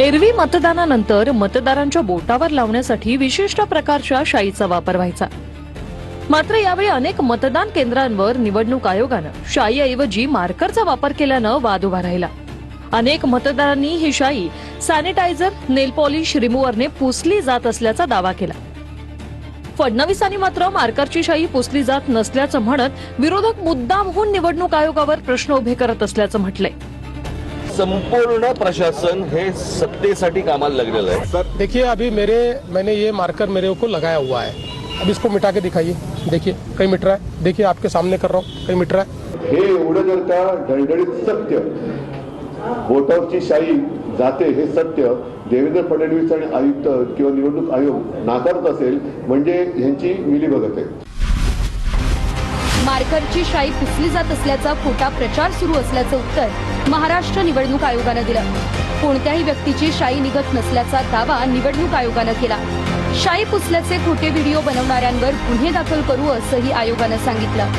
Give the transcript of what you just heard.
एरवी मतदानानंतर मतदारांच्या बोटावर लावण्यासाठी विशिष्ट प्रकारच्या शाईचा वापर व्हायचा. मात्र यावेळी अनेक मतदान केंद्रांवर निवडणूक आयोगानं शाईऐवजी मार्करचा वापर केल्यानं वाद उभा राहिला. अनेक मतदारांनी ही शाई सॅनिटायझर, नेल पॉलिश रिमूव्हरने पुसली जात असल्याचा दावा केला. फडणवीसांनी मात्र मार्करची शाई पुसली जात नसल्याचं म्हणत विरोधक मुद्दामहून निवडणूक आयोगावर प्रश्न उभे करत असल्याचं म्हटलंय. संपूर्ण प्रशासन हे सत्तेसाठी कामाला लगलेलं आहे. सर देखिए, अभी मैंने ये मार्कर मेरे को लगाया हुआ है. अब इसको मिटा के दिखाइए. देखिए कहीं मिट रहा है. देखिए आपके सामने कर रहा हूँ, कहीं मिट रहा है. हे एवढं जर का डळडळीत सत्य, बोटावरची शाई जाते हे सत्य देवेंद्र फडणवीस आणि आयुक्त किंवा निवडणूक आयोग नाकारत असेल म्हणजे ह्यांची मिलीभगत आहे. मार्करची शाई पुसली जात असल्याचा खोटा प्रचार सुरू असल्याचं उत्तर महाराष्ट्र निवडणूक आयोगानं दिलं. कोणत्याही व्यक्तीची शाई निघत नसल्याचा दावा निवडणूक आयोगानं केला. शाई पुसल्याचे खोटे व्हिडिओ बनवणाऱ्यांवर गुन्हे दाखल करू असंही आयोगानं सांगितलं.